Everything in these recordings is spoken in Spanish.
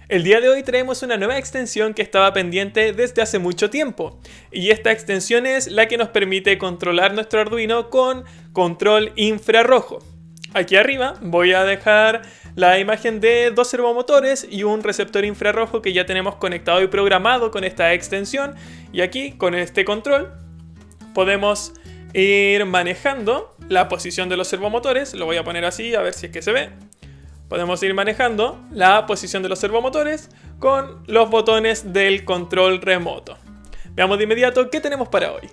El día de hoy traemos una nueva extensión que estaba pendiente desde hace mucho tiempo, y esta extensión es la que nos permite controlar nuestro Arduino con control infrarrojo. Aquí arriba voy a dejar la imagen de dos servomotores y un receptor infrarrojo que ya tenemos conectado y programado con esta extensión, y aquí con este control podemos ir manejando la posición de los servomotores. Lo voy a poner así a ver si es que se ve. Podemos ir manejando la posición de los servomotores con los botones del control remoto. Veamos de inmediato qué tenemos para hoy.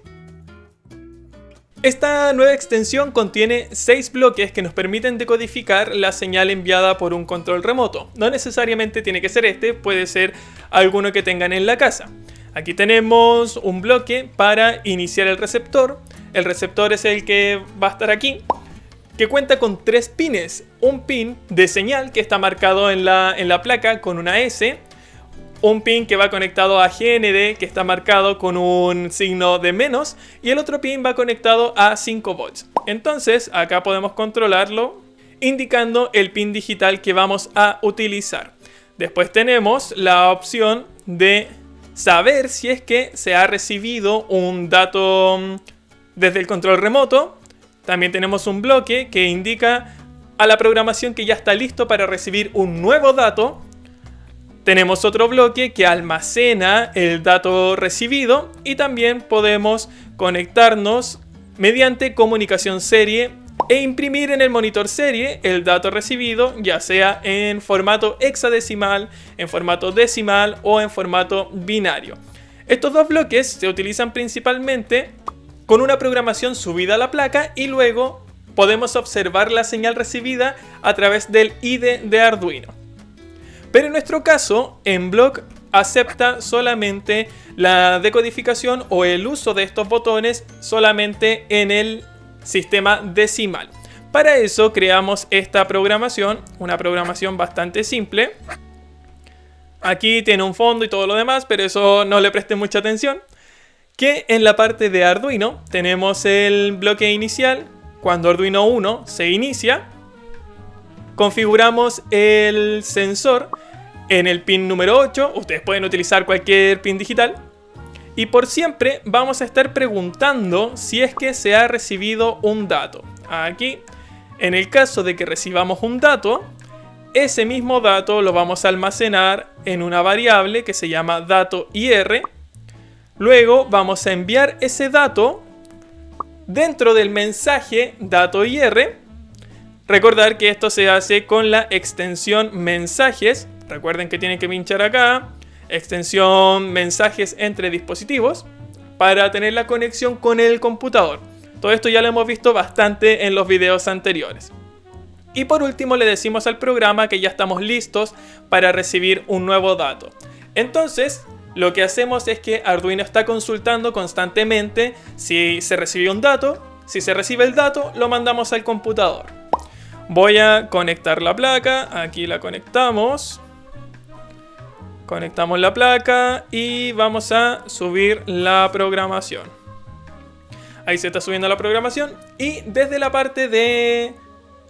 Esta nueva extensión contiene 6 bloques que nos permiten decodificar la señal enviada por un control remoto. No necesariamente tiene que ser este, puede ser alguno que tengan en la casa. Aquí tenemos un bloque para iniciar el receptor. El receptor es el que va a estar aquí, que cuenta con 3 pines. Un pin de señal que está marcado en la placa con una S. Un pin que va conectado a GND que está marcado con un signo de menos. Y el otro pin va conectado a 5 volts. Entonces acá podemos controlarlo indicando el pin digital que vamos a utilizar. Después tenemos la opción de saber si es que se ha recibido un dato desde el control remoto. También tenemos un bloque que indica a la programación que ya está listo para recibir un nuevo dato. Tenemos otro bloque que almacena el dato recibido y también podemos conectarnos mediante comunicación serie e imprimir en el monitor serie el dato recibido, ya sea en formato hexadecimal, en formato decimal o en formato binario. Estos dos bloques se utilizan principalmente con una programación subida a la placa y luego podemos observar la señal recibida a través del IDE de Arduino. Pero en nuestro caso, Mblox acepta solamente la decodificación o el uso de estos botones solamente en el sistema decimal. Para eso creamos esta programación, una programación bastante simple. Aquí tiene un fondo y todo lo demás, pero eso no le presten mucha atención. Que en la parte de Arduino tenemos el bloque inicial. Cuando Arduino 1 se inicia, configuramos el sensor en el pin número 8. Ustedes pueden utilizar cualquier pin digital. Y por siempre vamos a estar preguntando si es que se ha recibido un dato. Aquí, en el caso de que recibamos un dato, ese mismo dato lo vamos a almacenar en una variable que se llama dato IR. Luego vamos a enviar ese dato dentro del mensaje dato IR. Recordar que esto se hace con la extensión mensajes. Recuerden que tienen que pinchar acá, extensión mensajes entre dispositivos, para tener la conexión con el computador. Todo esto ya lo hemos visto bastante en los videos anteriores. Y por último le decimos al programa que ya estamos listos para recibir un nuevo dato. Entonces lo que hacemos es que Arduino está consultando constantemente si se recibió un dato. Si se recibe el dato, lo mandamos al computador. Voy a conectar la placa, aquí la conectamos. Conectamos la placa y vamos a subir la programación. Ahí se está subiendo la programación y desde la parte de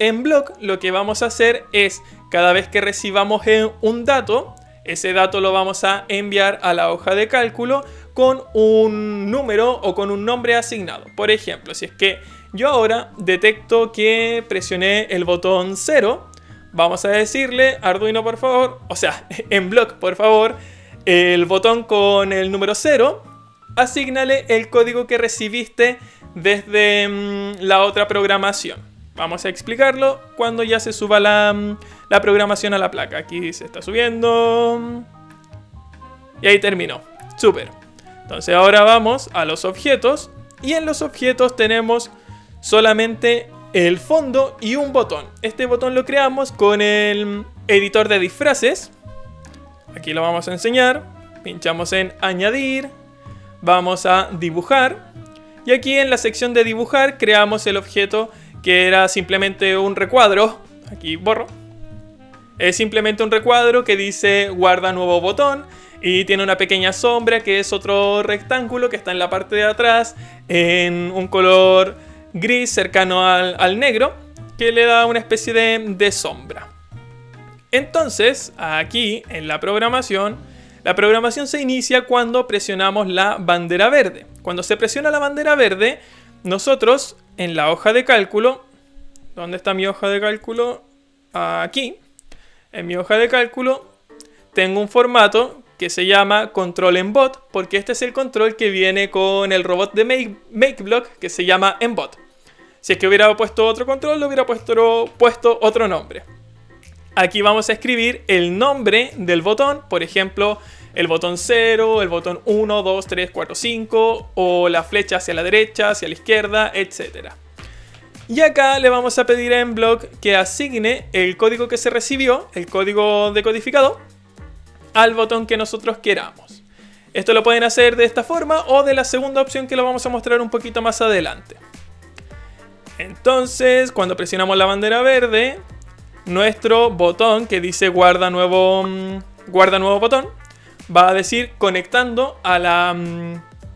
Mblox lo que vamos a hacer es cada vez que recibamos un dato, ese dato lo vamos a enviar a la hoja de cálculo con un número o con un nombre asignado. Por ejemplo, si es que yo ahora detecto que presioné el botón 0, vamos a decirle, Arduino por favor, o sea, Mblox por favor, el botón con el número 0, asígnale el código que recibiste desde la otra programación. Vamos a explicarlo cuando ya se suba la programación a la placa. Aquí se está subiendo. Y ahí terminó. Súper. Entonces ahora vamos a los objetos. Y en los objetos tenemos solamente el fondo y un botón. Este botón lo creamos con el editor de disfraces. Aquí lo vamos a enseñar. Pinchamos en añadir. Vamos a dibujar. Y aquí en la sección de dibujar creamos el objeto que era simplemente un recuadro. Aquí borro. Es simplemente un recuadro que dice guarda nuevo botón. Y tiene una pequeña sombra que es otro rectángulo que está en la parte de atrás en un color gris cercano al negro, que le da una especie de sombra. Entonces, aquí en la programación se inicia cuando presionamos la bandera verde. Cuando se presiona la bandera verde, nosotros en la hoja de cálculo, ¿dónde está mi hoja de cálculo? Aquí, en mi hoja de cálculo, tengo un formato que se llama control en bot, porque este es el control que viene con el robot de MakeBlock que se llama Embot. Si es que hubiera puesto otro control, le hubiera puesto otro nombre. Aquí vamos a escribir el nombre del botón, por ejemplo, el botón 0, el botón 1, 2, 3, 4, 5, o la flecha hacia la derecha, hacia la izquierda, etc. Y acá le vamos a pedir a Emblock que asigne el código que se recibió, el código decodificado, al botón que nosotros queramos. Esto lo pueden hacer de esta forma o de la segunda opción que lo vamos a mostrar un poquito más adelante. Entonces, cuando presionamos la bandera verde, nuestro botón que dice guarda nuevo botón va a decir conectando a la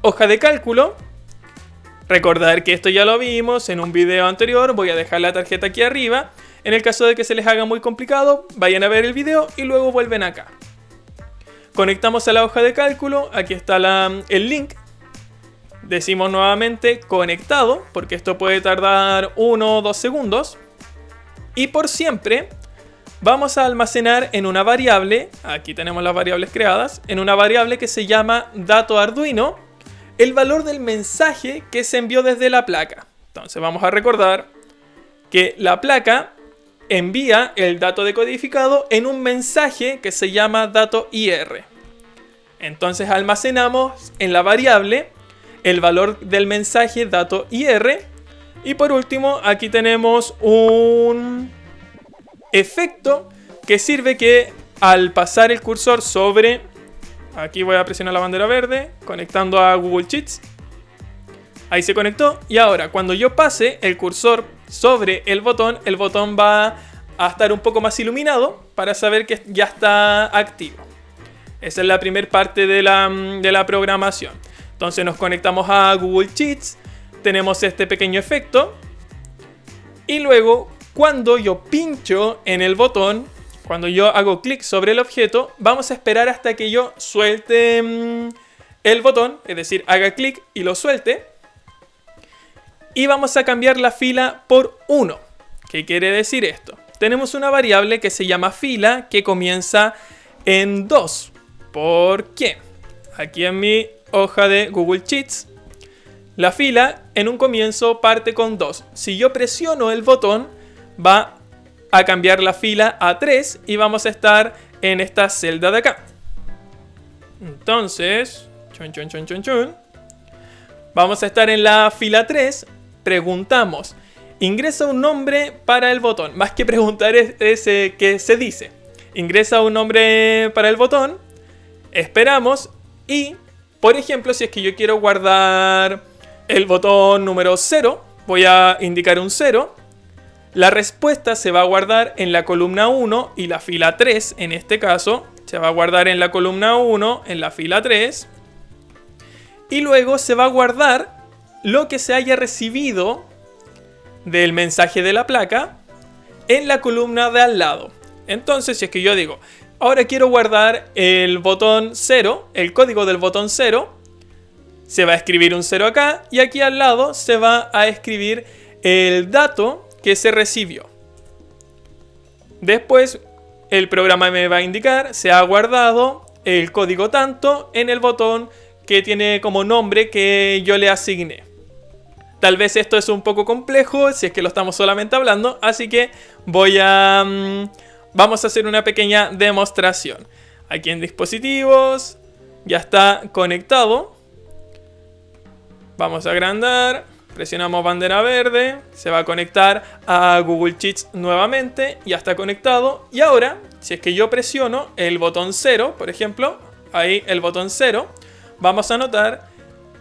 hoja de cálculo. Recordar que esto ya lo vimos en un video anterior, voy a dejar la tarjeta aquí arriba. En el caso de que se les haga muy complicado, vayan a ver el video y luego vuelven acá. Conectamos a la hoja de cálculo, aquí está el link. Decimos nuevamente conectado, porque esto puede tardar 1 o 2 segundos. Y por siempre vamos a almacenar en una variable, aquí tenemos las variables creadas, en una variable que se llama dato Arduino, el valor del mensaje que se envió desde la placa. Entonces vamos a recordar que la placa envía el dato decodificado en un mensaje que se llama dato IR. Entonces almacenamos en la variable el valor del mensaje dato IR. Y por último, aquí tenemos un efecto que sirve que al pasar el cursor sobre... Aquí voy a presionar la bandera verde, conectando a Google Sheets. Ahí se conectó. Y ahora, cuando yo pase el cursor sobre el botón va a estar un poco más iluminado para saber que ya está activo. Esa es la primera parte de la programación. Entonces nos conectamos a Google Sheets. Tenemos este pequeño efecto. Y luego, cuando yo pincho en el botón, cuando yo hago clic sobre el objeto, vamos a esperar hasta que yo suelte el botón, es decir, haga clic y lo suelte. Y vamos a cambiar la fila por 1. ¿Qué quiere decir esto? Tenemos una variable que se llama fila que comienza en 2. ¿Por qué? Aquí en mi hoja de Google Sheets, la fila en un comienzo parte con 2. Si yo presiono el botón, va a cambiar la fila a 3 y vamos a estar en esta celda de acá. Entonces, vamos a estar en la fila 3. Preguntamos, ingresa un nombre para el botón. Más que preguntar es que se dice. Ingresa un nombre para el botón. Esperamos y, por ejemplo, si es que yo quiero guardar el botón número 0, voy a indicar un 0. La respuesta se va a guardar en la columna 1 y la fila 3, en este caso, se va a guardar en la columna 1, en la fila 3. Y luego se va a guardar lo que se haya recibido del mensaje de la placa en la columna de al lado. Entonces, si es que yo digo, ahora quiero guardar el botón 0, el código del botón 0, se va a escribir un 0 acá y aquí al lado se va a escribir el dato que se recibió. Después el programa me va a indicar, se ha guardado el código tanto en el botón que tiene como nombre que yo le asigné. Tal vez esto es un poco complejo si es que lo estamos solamente hablando, así que vamos a hacer una pequeña demostración. Aquí en dispositivos, ya está conectado. Vamos a agrandar, presionamos bandera verde, se va a conectar a Google Sheets nuevamente, ya está conectado. Y ahora, si es que yo presiono el botón 0, por ejemplo, ahí el botón 0, vamos a notar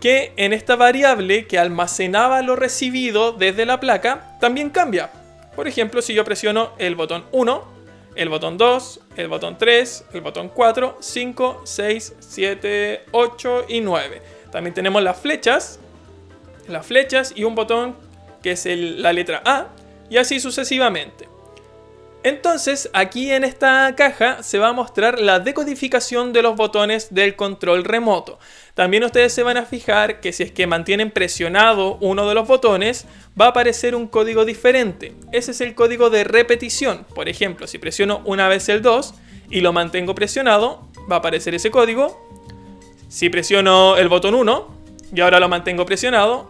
que en esta variable que almacenaba lo recibido desde la placa, también cambia. Por ejemplo, si yo presiono el botón 1, el botón 2, el botón 3, el botón 4, 5, 6, 7, 8 y 9. También tenemos las flechas y un botón que es la letra A, y así sucesivamente. Entonces, aquí en esta caja se va a mostrar la decodificación de los botones del control remoto. También ustedes se van a fijar que si es que mantienen presionado uno de los botones, va a aparecer un código diferente. Ese es el código de repetición. Por ejemplo, si presiono una vez el 2 y lo mantengo presionado, va a aparecer ese código. Si presiono el botón 1 y ahora lo mantengo presionado,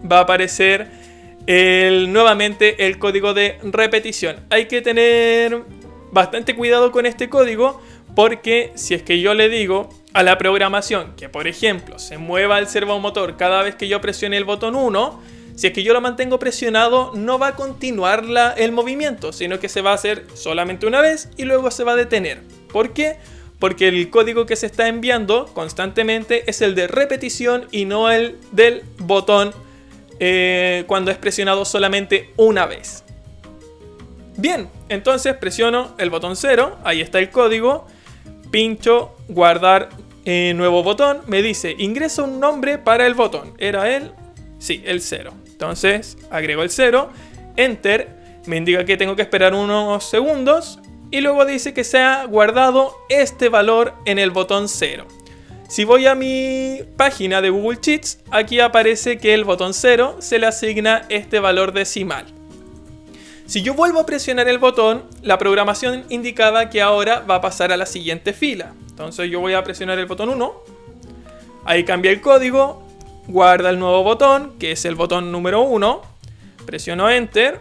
va a aparecer nuevamente el código de repetición. Hay que tener bastante cuidado con este código, porque si es que yo le digo a la programación que, por ejemplo, se mueva el servomotor cada vez que yo presione el botón 1, si es que yo lo mantengo presionado, no va a continuar el movimiento, sino que se va a hacer solamente una vez y luego se va a detener. ¿Por qué? Porque el código que se está enviando constantemente es el de repetición y no el del botón cuando es presionado solamente una vez. Bien, entonces presiono el botón 0, ahí está el código, pincho guardar nuevo botón, me dice ingresa un nombre para el botón, ¿era él? Sí, el 0. Entonces agrego el 0, enter, me indica que tengo que esperar unos segundos y luego dice que se ha guardado este valor en el botón 0. Si voy a mi página de Google Sheets, aquí aparece que el botón 0 se le asigna este valor decimal. Si yo vuelvo a presionar el botón, la programación indicaba que ahora va a pasar a la siguiente fila. Entonces yo voy a presionar el botón 1, ahí cambia el código, guarda el nuevo botón, que es el botón número 1, presiono Enter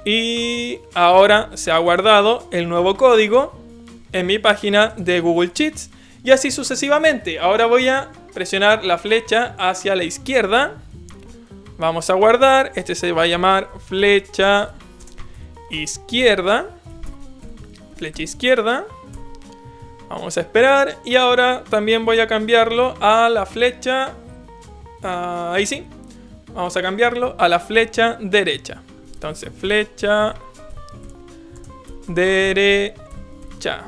y ahora se ha guardado el nuevo código en mi página de Google Sheets. Y así sucesivamente. Ahora voy a presionar la flecha hacia la izquierda. Vamos a guardar. Este se va a llamar flecha izquierda. Flecha izquierda. Vamos a esperar. Y ahora también voy a cambiarlo a la flecha. Ahí sí. Vamos a cambiarlo a la flecha derecha. Entonces, flecha derecha.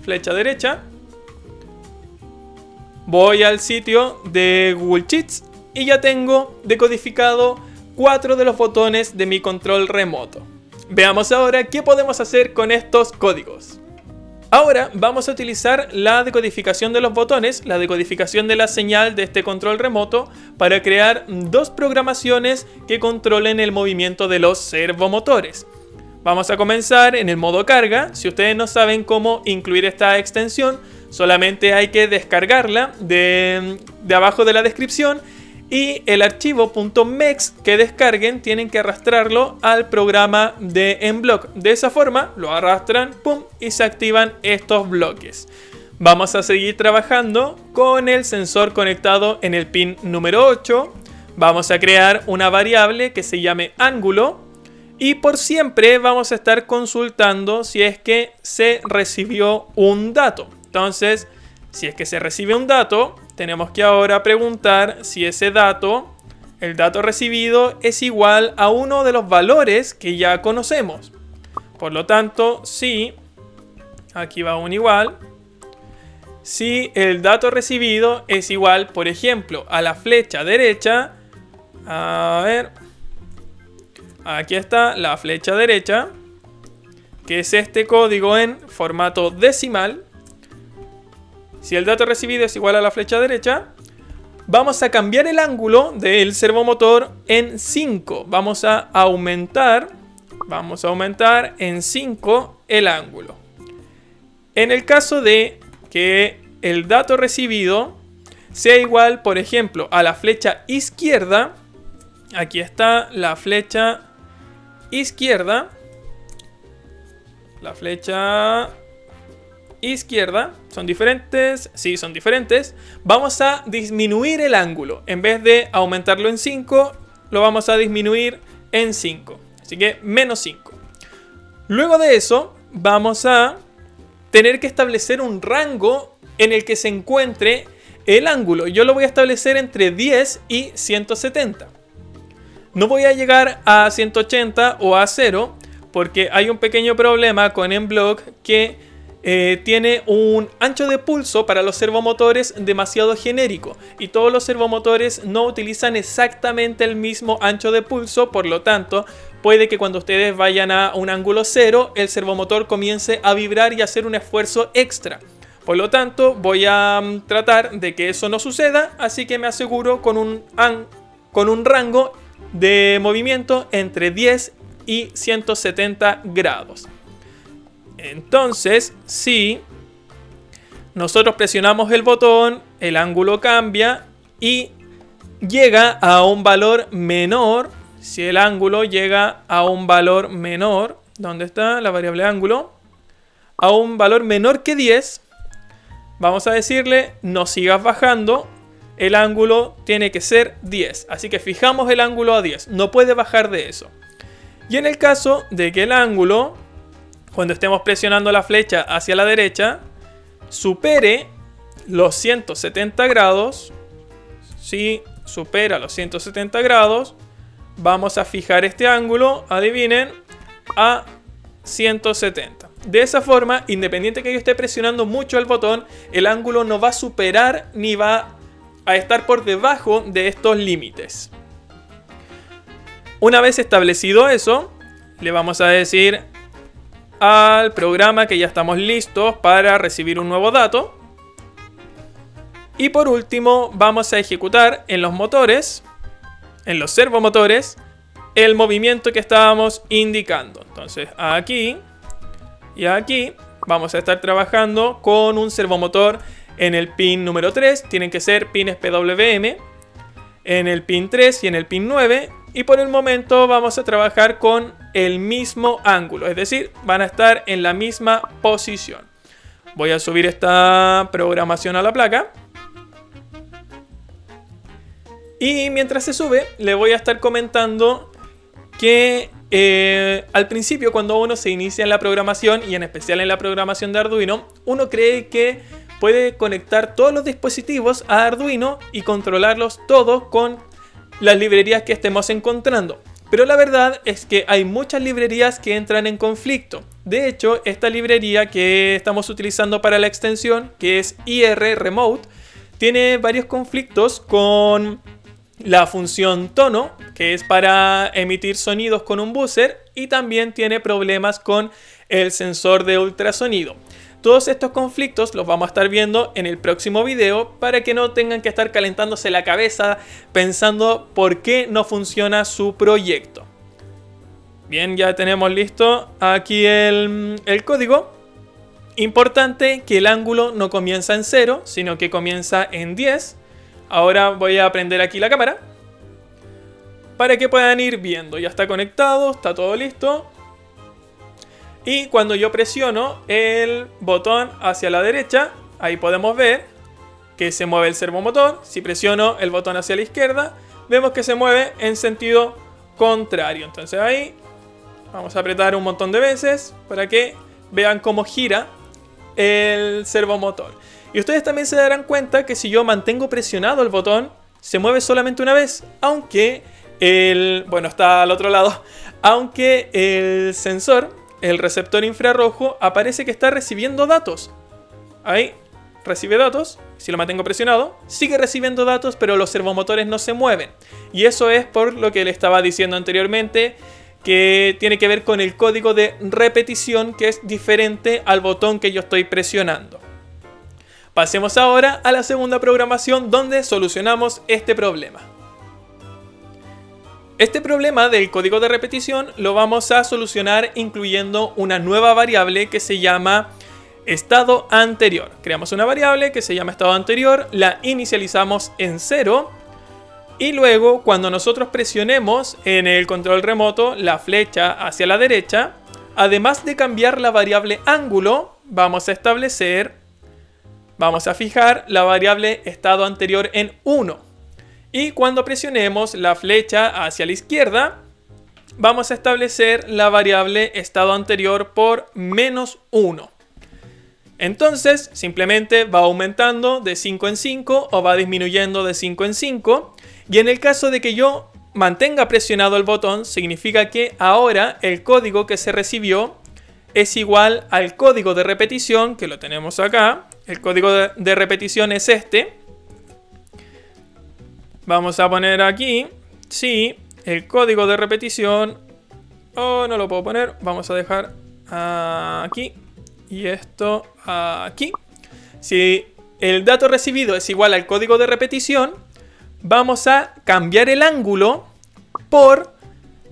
Flecha derecha. Voy al sitio de Google Sheets y ya tengo decodificado 4 de los botones de mi control remoto. Veamos ahora qué podemos hacer con estos códigos. Ahora vamos a utilizar la decodificación de los botones, la decodificación de la señal de este control remoto para crear 2 programaciones que controlen el movimiento de los servomotores. Vamos a comenzar en el modo carga. Si ustedes no saben cómo incluir esta extensión, solamente hay que descargarla de abajo de la descripción y el archivo .mex que descarguen tienen que arrastrarlo al programa de Emblock. De esa forma lo arrastran, pum, y se activan estos bloques. Vamos a seguir trabajando con el sensor conectado en el pin número 8. Vamos a crear una variable que se llame ángulo. Y por siempre vamos a estar consultando si es que se recibió un dato. Entonces, si es que se recibe un dato, tenemos que ahora preguntar si ese dato, el dato recibido, es igual a uno de los valores que ya conocemos. Por lo tanto, si, aquí va un igual, si el dato recibido es igual, por ejemplo, a la flecha derecha, a ver, aquí está la flecha derecha, que es este código en formato decimal. Si el dato recibido es igual a la flecha derecha, vamos a cambiar el ángulo del servomotor en 5. Vamos a aumentar en 5 el ángulo. En el caso de que el dato recibido sea igual, por ejemplo, a la flecha izquierda, aquí está la flecha izquierda, la flecha izquierda, ¿son diferentes? Sí, son diferentes. Vamos a disminuir el ángulo. En vez de aumentarlo en 5, lo vamos a disminuir en 5. Así que menos 5. Luego de eso, vamos a tener que establecer un rango en el que se encuentre el ángulo. Yo lo voy a establecer entre 10 y 170. No voy a llegar a 180 o a 0 porque hay un pequeño problema con Emblock que tiene un ancho de pulso para los servomotores demasiado genérico y todos los servomotores no utilizan exactamente el mismo ancho de pulso, por lo tanto puede que cuando ustedes vayan a un ángulo cero el servomotor comience a vibrar y a hacer un esfuerzo extra. Por lo tanto voy a tratar de que eso no suceda, así que me aseguro con un rango de movimiento entre 10 y 170 grados. Entonces, si nosotros presionamos el botón, el ángulo cambia y llega a un valor menor. Si el ángulo llega a un valor menor, ¿dónde está la variable ángulo? A un valor menor que 10, vamos a decirle, no sigas bajando, el ángulo tiene que ser 10. Así que fijamos el ángulo a 10, no puede bajar de eso. Y en el caso de que el ángulo, cuando estemos presionando la flecha hacia la derecha, supere los 170 grados, si supera los 170 grados, vamos a fijar este ángulo, adivinen, a 170. De esa forma, independiente que yo esté presionando mucho el botón, el ángulo no va a superar ni va a estar por debajo de estos límites. Una vez establecido eso, le vamos a decir al programa que ya estamos listos para recibir un nuevo dato. Y por último vamos a ejecutar en los motores, en los servomotores, el movimiento que estábamos indicando. Entonces aquí y aquí vamos a estar trabajando con un servomotor en el pin número 3. Tienen que ser pines PWM. En el pin 3 y en el pin 9. Y por el momento vamos a trabajar con el mismo ángulo, es decir, van a estar en la misma posición. Voy a subir esta programación a la placa. Y mientras se sube, le voy a estar comentando que al principio, cuando uno se inicia en la programación, y en especial en la programación de Arduino, uno cree que puede conectar todos los dispositivos a Arduino y controlarlos todos con las librerías que estemos encontrando. Pero la verdad es que hay muchas librerías que entran en conflicto. De hecho, esta librería que estamos utilizando para la extensión, que es IR Remote, tiene varios conflictos con la función tono, que es para emitir sonidos con un buzzer, y también tiene problemas con el sensor de ultrasonido. Todos estos conflictos los vamos a estar viendo en el próximo video para que no tengan que estar calentándose la cabeza pensando por qué no funciona su proyecto. Bien, ya tenemos listo aquí el código. Importante que el ángulo no comienza en 0, sino que comienza en 10. Ahora voy a prender aquí la cámara para que puedan ir viendo. Ya está conectado, está todo listo. Y cuando yo presiono el botón hacia la derecha, ahí podemos ver que se mueve el servomotor. Si presiono el botón hacia la izquierda, vemos que se mueve en sentido contrario. Entonces ahí vamos a apretar un montón de veces para que vean cómo gira el servomotor. Y ustedes también se darán cuenta que si yo mantengo presionado el botón, se mueve solamente una vez, aunque está al otro lado, aunque el sensor, el receptor infrarrojo, aparece que está recibiendo datos. Ahí recibe datos. Si lo mantengo presionado, sigue recibiendo datos, pero los servomotores no se mueven. Y eso es por lo que le estaba diciendo anteriormente, que tiene que ver con el código de repetición, que es diferente al botón que yo estoy presionando. Pasemos ahora a la segunda programación donde solucionamos este problema. Este problema del código de repetición lo vamos a solucionar incluyendo una nueva variable que se llama estado anterior. Creamos una variable que se llama estado anterior, la inicializamos en 0 y luego cuando nosotros presionemos en el control remoto la flecha hacia la derecha, además de cambiar la variable ángulo, vamos a fijar la variable estado anterior en 1. Y cuando presionemos la flecha hacia la izquierda, vamos a establecer la variable estado anterior por -1. Entonces, simplemente va aumentando de 5 en 5 o va disminuyendo de 5 en 5. Y en el caso de que yo mantenga presionado el botón, significa que ahora el código que se recibió es igual al código de repetición, que lo tenemos acá. El código de repetición es este. Vamos a poner aquí, sí, el código de repetición. Oh, no lo puedo poner, vamos a dejar aquí y esto aquí. Si el dato recibido es igual al código de repetición, vamos a cambiar el ángulo por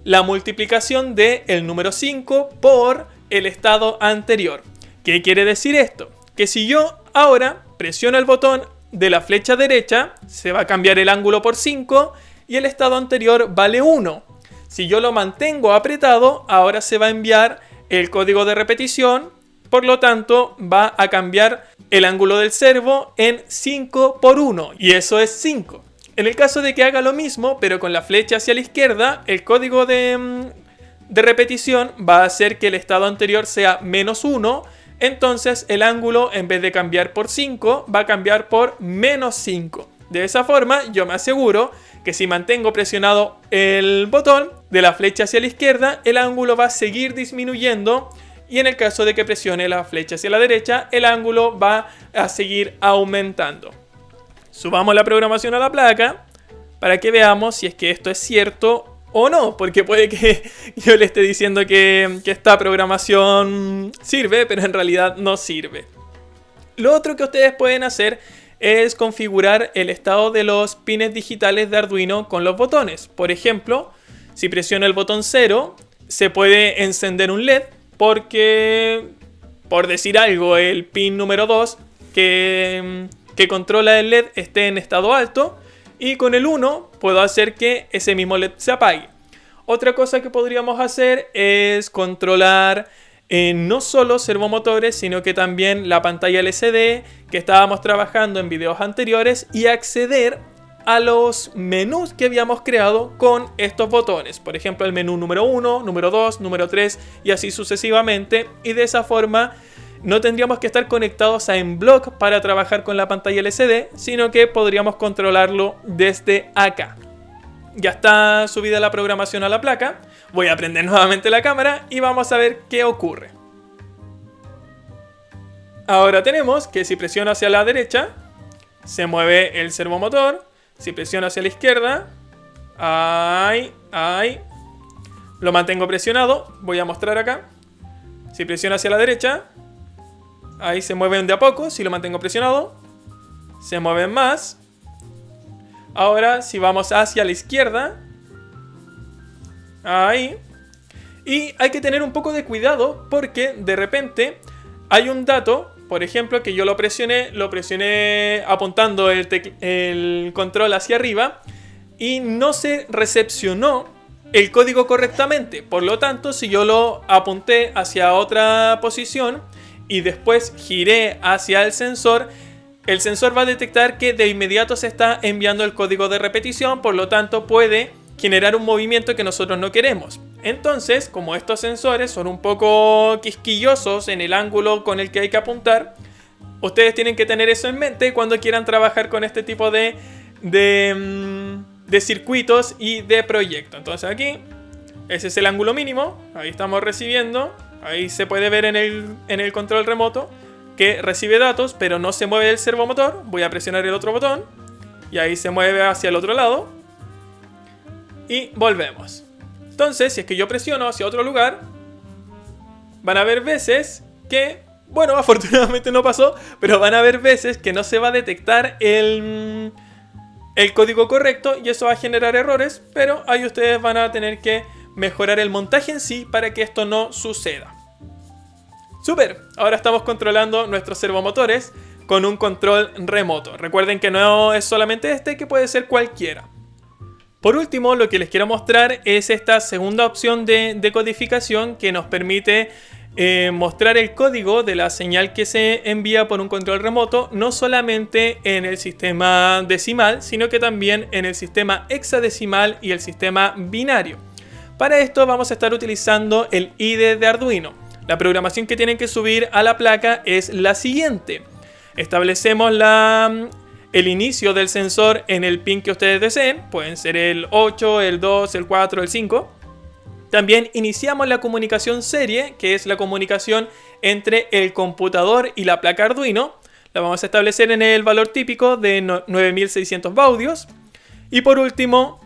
la multiplicación del número 5 por el estado anterior. ¿Qué quiere decir esto? Que si yo ahora presiono el botón de la flecha derecha, se va a cambiar el ángulo por 5 y el estado anterior vale 1. Si yo lo mantengo apretado, ahora se va a enviar el código de repetición, por lo tanto va a cambiar el ángulo del servo en 5 por 1 y eso es 5. En el caso de que haga lo mismo, pero con la flecha hacia la izquierda, el código de repetición va a hacer que el estado anterior sea menos 1. Entonces el ángulo, en vez de cambiar por 5, va a cambiar por menos 5. De esa forma yo me aseguro que si mantengo presionado el botón de la flecha hacia la izquierda, el ángulo va a seguir disminuyendo. Y en el caso de que presione la flecha hacia la derecha, el ángulo va a seguir aumentando. Subamos la programación a la placa para que veamos si es que esto es cierto o no, porque puede que yo le esté diciendo que esta programación sirve, pero en realidad no sirve. Lo otro que ustedes pueden hacer es configurar el estado de los pines digitales de Arduino con los botones. Por ejemplo, si presiono el botón 0, se puede encender un LED porque, por decir algo, el pin número 2 que controla el LED esté en estado alto, y con el 1 puedo hacer que ese mismo LED se apague. Otra cosa que podríamos hacer es controlar no solo servomotores, sino que también la pantalla LCD que estábamos trabajando en videos anteriores y acceder a los menús que habíamos creado con estos botones. Por ejemplo, el menú número 1, número 2, número 3 y así sucesivamente. Y de esa forma no tendríamos que estar conectados a Enblock para trabajar con la pantalla LCD, sino que podríamos controlarlo desde acá. Ya está subida la programación a la placa. Voy a prender nuevamente la cámara y vamos a ver qué ocurre. Ahora tenemos que si presiono hacia la derecha, se mueve el servomotor. Si presiono hacia la izquierda, ahí, lo mantengo presionado. Voy a mostrar acá. Si presiono hacia la derecha, ahí se mueven de a poco. Si lo mantengo presionado, se mueven más. Ahora si vamos hacia la izquierda, ahí. Y hay que tener un poco de cuidado porque de repente hay un dato, por ejemplo, que yo lo presioné apuntando el control hacia arriba y no se recepcionó el código correctamente. Por lo tanto, si yo lo apunté hacia otra posición y después giré hacia el sensor va a detectar que de inmediato se está enviando el código de repetición, por lo tanto puede generar un movimiento que nosotros no queremos. Entonces, como estos sensores son un poco quisquillosos en el ángulo con el que hay que apuntar, ustedes tienen que tener eso en mente cuando quieran trabajar con este tipo de circuitos y de proyectos. Entonces aquí, ese es el ángulo mínimo, ahí estamos recibiendo, ahí se puede ver en el control remoto que recibe datos, pero no se mueve el servomotor. Voy a presionar el otro botón y ahí se mueve hacia el otro lado y volvemos. Entonces, si es que yo presiono hacia otro lugar, van a haber veces que, bueno, afortunadamente no pasó, pero van a haber veces que no se va a detectar el código correcto y eso va a generar errores, pero ahí ustedes van a tener que mejorar el montaje en sí para que esto no suceda. Súper, ahora estamos controlando nuestros servomotores con un control remoto. Recuerden que no es solamente este, que puede ser cualquiera. Por último, lo que les quiero mostrar es esta segunda opción de codificación que nos permite mostrar el código de la señal que se envía por un control remoto, no solamente en el sistema decimal, sino que también en el sistema hexadecimal y el sistema binario. Para esto vamos a estar utilizando el IDE de Arduino. La programación que tienen que subir a la placa es la siguiente. Establecemos el inicio del sensor en el pin que ustedes deseen. Pueden ser el 8, el 2, el 4, el 5. También iniciamos la comunicación serie, que es la comunicación entre el computador y la placa Arduino. La vamos a establecer en el valor típico de 9600 baudios. Y por último,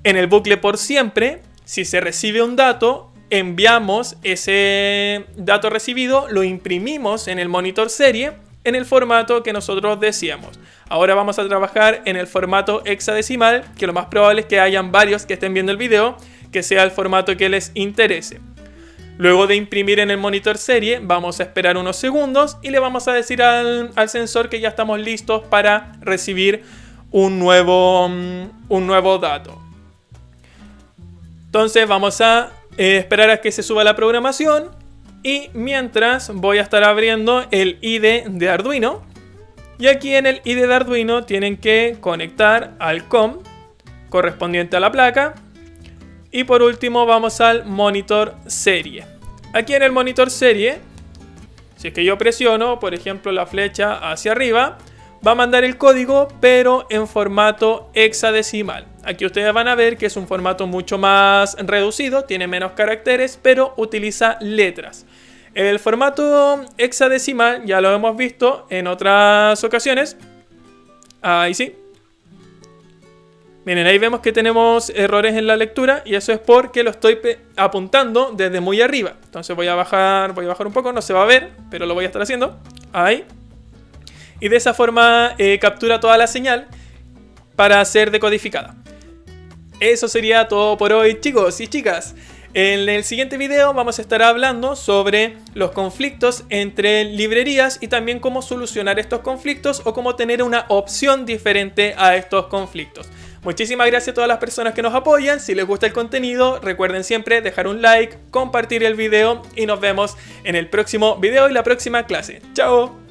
en el bucle por siempre, si se recibe un dato, enviamos ese dato recibido, lo imprimimos en el monitor serie en el formato que nosotros deseamos. Ahora vamos a trabajar en el formato hexadecimal, que lo más probable es que hayan varios que estén viendo el video, que sea el formato que les interese. Luego de imprimir en el monitor serie, vamos a esperar unos segundos y le vamos a decir al sensor que ya estamos listos para recibir un nuevo dato. Entonces vamos a esperar a que se suba la programación y mientras voy a estar abriendo el IDE de Arduino. Y aquí en el IDE de Arduino tienen que conectar al COM correspondiente a la placa. Y por último vamos al monitor serie. Aquí en el monitor serie, si es que yo presiono, por ejemplo, la flecha hacia arriba, va a mandar el código, pero en formato hexadecimal. Aquí ustedes van a ver que es un formato mucho más reducido, tiene menos caracteres, pero utiliza letras. El formato hexadecimal ya lo hemos visto en otras ocasiones. Ahí sí. Miren, ahí vemos que tenemos errores en la lectura y eso es porque lo estoy apuntando desde muy arriba. Entonces voy a bajar un poco, no se va a ver, pero lo voy a estar haciendo. Ahí. Y de esa forma captura toda la señal para ser decodificada. Eso sería todo por hoy, chicos y chicas. En el siguiente video vamos a estar hablando sobre los conflictos entre librerías y también cómo solucionar estos conflictos o cómo tener una opción diferente a estos conflictos. Muchísimas gracias a todas las personas que nos apoyan. Si les gusta el contenido, recuerden siempre dejar un like, compartir el video y nos vemos en el próximo video y la próxima clase. ¡Chao!